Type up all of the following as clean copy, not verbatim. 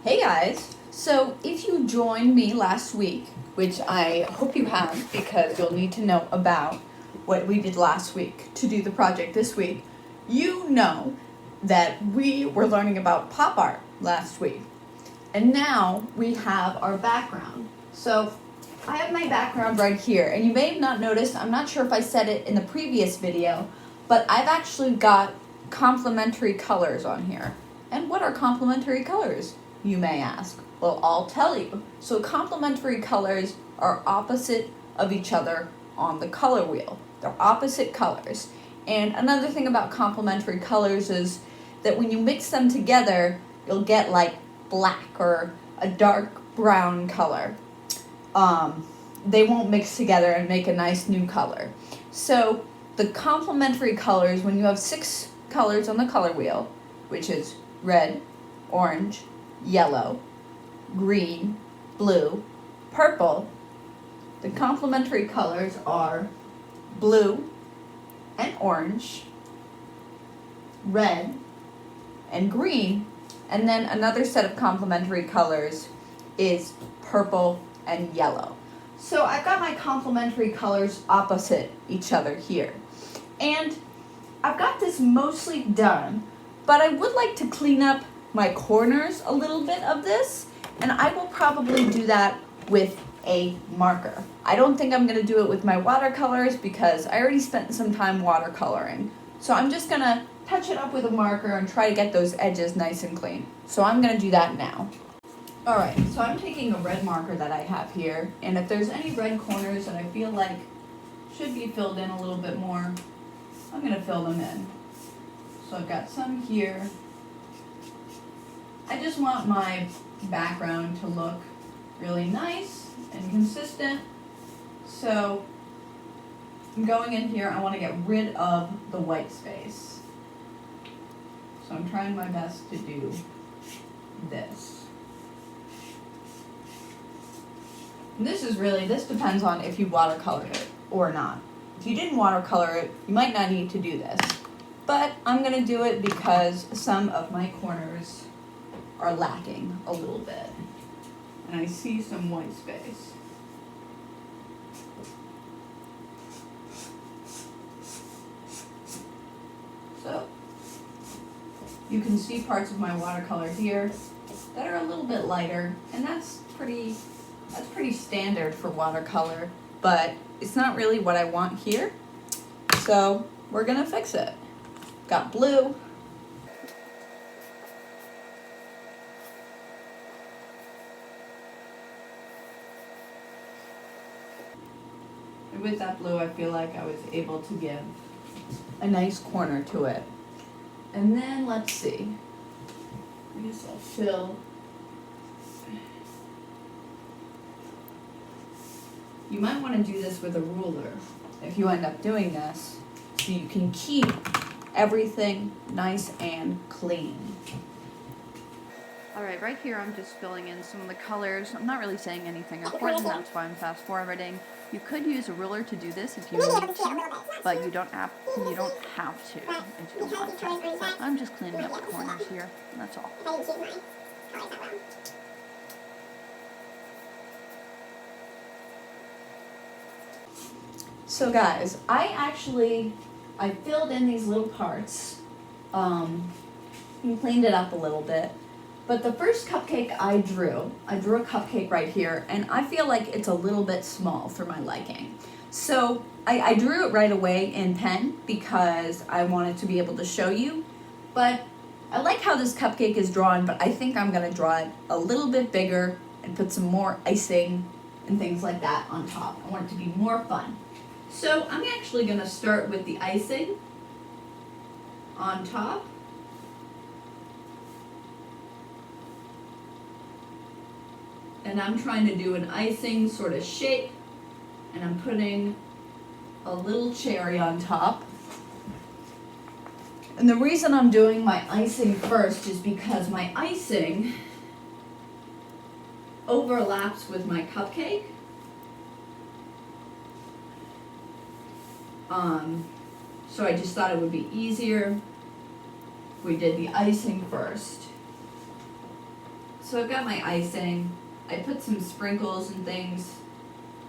Hey guys! So if you joined me last week, which I hope you have because you'll need to know about what we did last week to do the project this week, you know that we were learning about pop art last week. And now we have our background. So I have my background right here, and you may have not noticed, I'm not sure if I said it in the previous video, but I've actually got complementary colors on here. And what are complementary colors, you may ask? Well, I'll tell you. So complementary colors are opposite of each other on the color wheel. They're opposite colors. And another thing about complementary colors is that when you mix them together, you'll get like black or a dark brown color. They won't mix together and make a nice new color. So the complementary colors, when you have 6 colors on the color wheel, which is red, orange, yellow, green, blue, purple, the complementary colors are blue and orange, red and green, and then another set of complementary colors is purple and yellow. So I've got my complementary colors opposite each other here. And I've got this mostly done, but I would like to clean up my corners a little bit of this, and I will probably do that with a marker. I don't think I'm going to do it with my watercolors because I already spent some time watercoloring. So I'm just going to touch it up with a marker and try to get those edges nice and clean. So I'm going to do that now. Alright, so I'm taking a red marker that I have here, and if there's any red corners that I feel like should be filled in a little bit more, I'm going to fill them in. So I've got some here. I just want my background to look really nice and consistent. So I'm going in here, I want to get rid of the white space. So I'm trying my best to do this. And this depends on if you watercolored it or not. If you didn't watercolor it, you might not need to do this. But I'm going to do it because some of my corners are lacking a little bit. And I see some white space. So you can see parts of my watercolor here that are a little bit lighter, and that's pretty standard for watercolor, but it's not really what I want here. So we're gonna fix it. Got blue. And with that blue, I feel like I was able to give a nice corner to it. And then let's see. I guess I'll fill. You might want to do this with a ruler if you end up doing this, so you can keep everything nice and clean. Alright, right here I'm just filling in some of the colors. I'm not really saying anything important, that's why I'm fast forwarding. You could use a ruler to do this if you need to, but you don't have to if you don't want to. So I'm just cleaning up the corners here, and that's all. So guys, I filled in these little parts, and cleaned it up a little bit. But the first cupcake I drew a cupcake right here, and I feel like it's a little bit small for my liking. So I drew it right away in pen because I wanted to be able to show you. But I like how this cupcake is drawn, but I think I'm gonna draw it a little bit bigger and put some more icing and things like that on top. I want it to be more fun. So I'm actually going to start with the icing on top. And I'm trying to do an icing sort of shape, and I'm putting a little cherry on top. And the reason I'm doing my icing first is because my icing overlaps with my cupcake. So I just thought it would be easier if we did the icing first. So I've got my icing. I put some sprinkles and things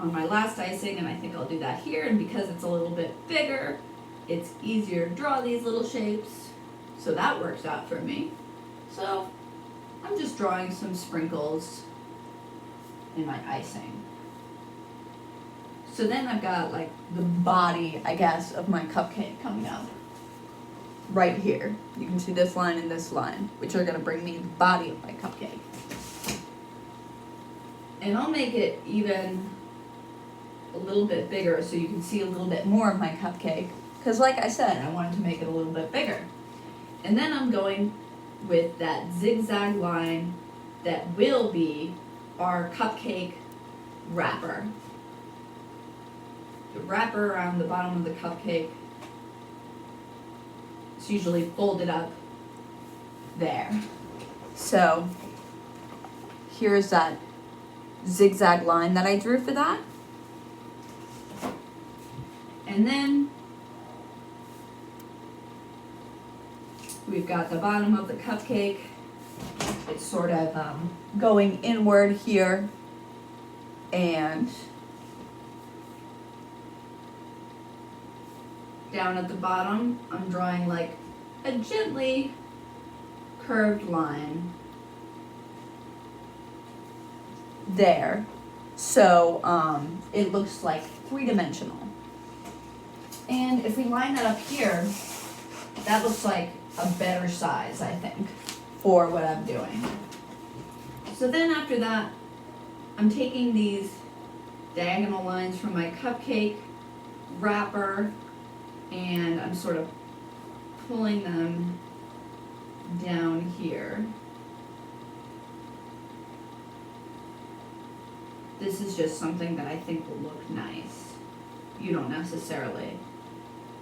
on my last icing, and I think I'll do that here. And because it's a little bit bigger, it's easier to draw these little shapes. So that works out for me. So I'm just drawing some sprinkles in my icing. So then I've got like the body, I guess, of my cupcake coming up right here. You can see this line and this line, which are gonna bring me the body of my cupcake. And I'll make it even a little bit bigger so you can see a little bit more of my cupcake. Because like I said, I wanted to make it a little bit bigger. And then I'm going with that zigzag line that will be our cupcake wrapper. The wrapper around the bottom of the cupcake. It's usually folded up there. So here's that zigzag line that I drew for that. And then we've got the bottom of the cupcake. It's sort of going inward here, and down at the bottom, I'm drawing like a gently curved line there. So it looks like three-dimensional. And if we line that up here, that looks like a better size, I think, for what I'm doing. So then after that, I'm taking these diagonal lines from my cupcake wrapper, and I'm sort of pulling them down here. This is just something that I think will look nice. You don't necessarily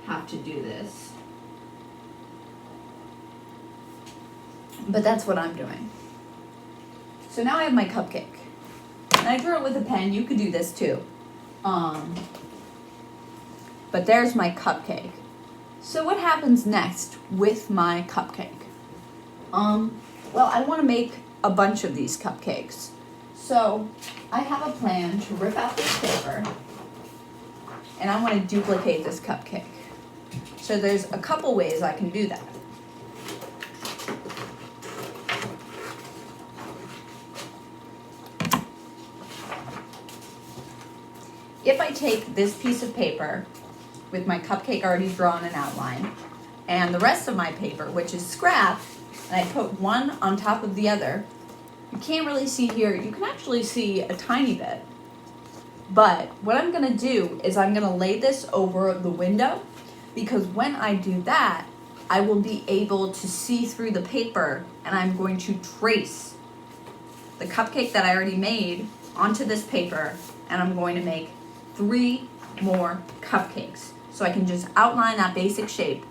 have to do this, but that's what I'm doing. So now I have my cupcake, and I drew it with a pen. You could do this too. But there's my cupcake. So what happens next with my cupcake? Well, I want to make a bunch of these cupcakes. So I have a plan to rip out this paper, and I want to duplicate this cupcake. So there's a couple ways I can do that. If I take this piece of paper with my cupcake already drawn and outlined, and the rest of my paper, which is scrap, and I put one on top of the other, you can't really see here. You can actually see a tiny bit. But what I'm gonna do is I'm gonna lay this over the window, because when I do that, I will be able to see through the paper, and I'm going to trace the cupcake that I already made onto this paper, and I'm going to make 3 more cupcakes. So I can just outline that basic shape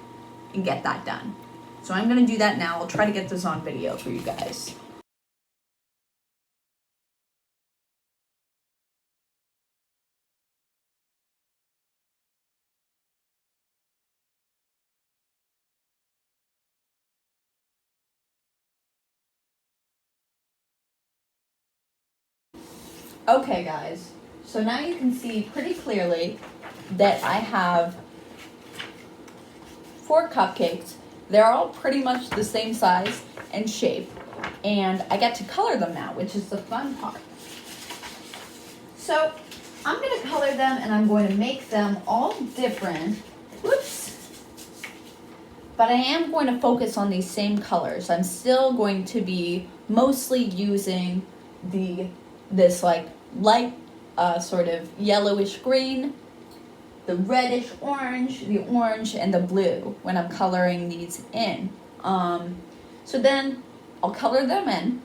and get that done. So I'm gonna do that now. I'll try to get this on video for you guys. Okay guys, so now you can see pretty clearly that I have 4 cupcakes. They're all pretty much the same size and shape, and I get to color them now, which is the fun part. So I'm going to color them, and I'm going to make them all different. Whoops. But I am going to focus on these same colors. I'm still going to be mostly using this like light sort of yellowish green, the reddish orange, the orange, and the blue when I'm coloring these in. So then I'll color them in,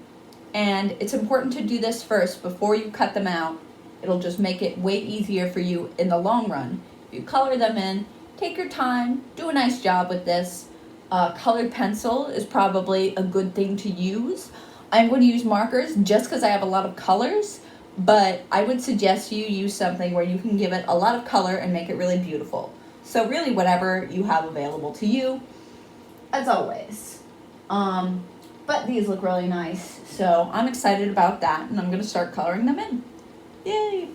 and it's important to do this first before you cut them out. It'll just make it way easier for you in the long run. You color them in, take your time, do a nice job with this. Colored pencil is probably a good thing to use. I'm going to use markers just because I have a lot of colors, but I would suggest you use something where you can give it a lot of color and make it really beautiful. So really whatever you have available to you, as always. But But these look really nice, so I'm excited about that, and I'm gonna start coloring them in. Yay!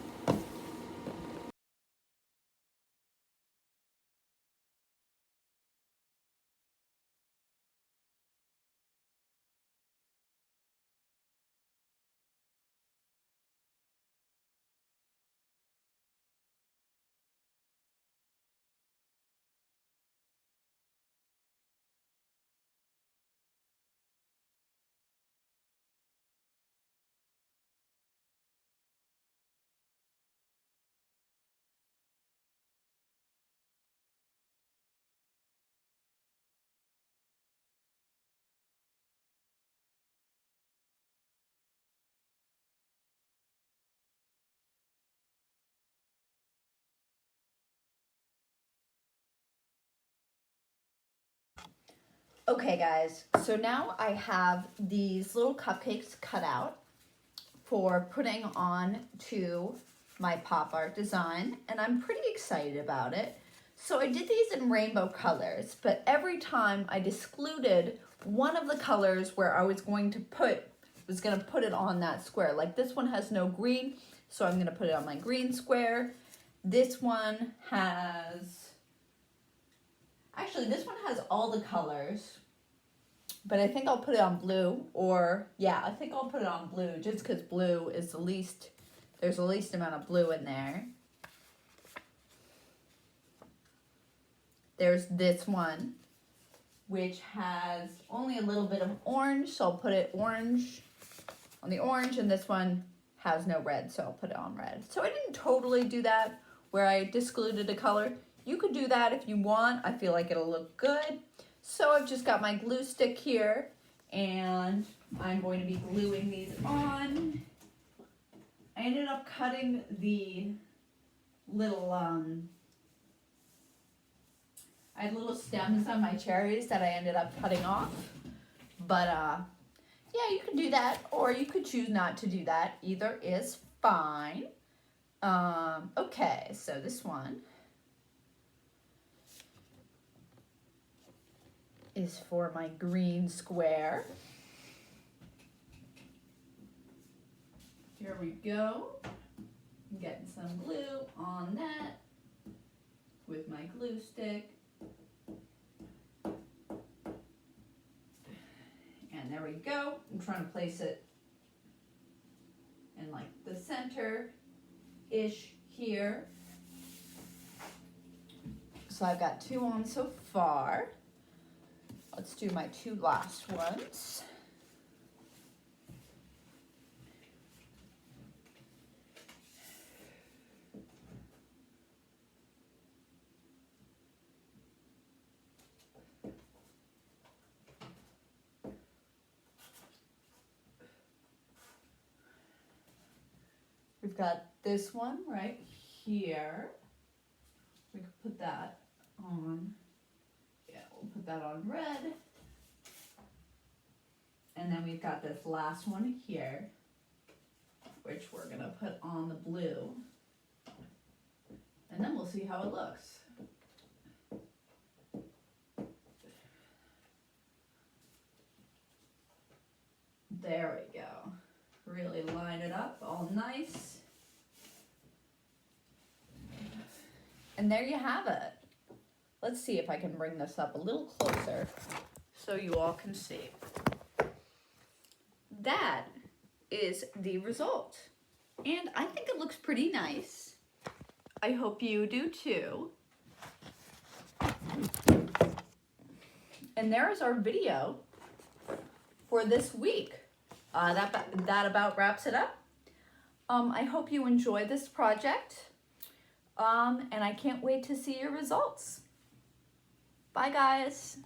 Okay guys, so now I have these little cupcakes cut out for putting on to my pop art design, and I'm pretty excited about it. So I did these in rainbow colors, but every time I excluded one of the colors where I was going to put it on that square. Like this one has no green, so I'm gonna put it on my green square. This one has, actually this one has all the colors, but I think I'll put it on blue, or yeah, I think I'll put it on blue just because blue is the least, there's the least amount of blue in there. There's this one, which has only a little bit of orange, so I'll put it orange on the orange, and this one has no red, so I'll put it on red. So I didn't totally do that where I excluded a color. You could do that if you want. I feel like it'll look good. So I've just got my glue stick here, and I'm going to be gluing these on. I ended up cutting the little, I had little stems on my cherries that I ended up cutting off. But yeah, you can do that, or you could choose not to do that. Either is fine. Okay, so this one is for my green square. Here we go. I'm getting some glue on that with my glue stick. And there we go. I'm trying to place it in like the center-ish here. So I've got 2 on so far. Let's do my 2 last ones. We've got this one right here. We could put that on. Yeah, we'll put that on red. And then we've got this last one here, which we're gonna put on the blue. And then we'll see how it looks. There we go. Really line it up all nice. And there you have it. Let's see if I can bring this up a little closer so you all can see. That is the result. And I think it looks pretty nice. I hope you do too. And there is our video for this week. That about wraps it up. I hope you enjoy this project. And I can't wait to see your results. Bye guys.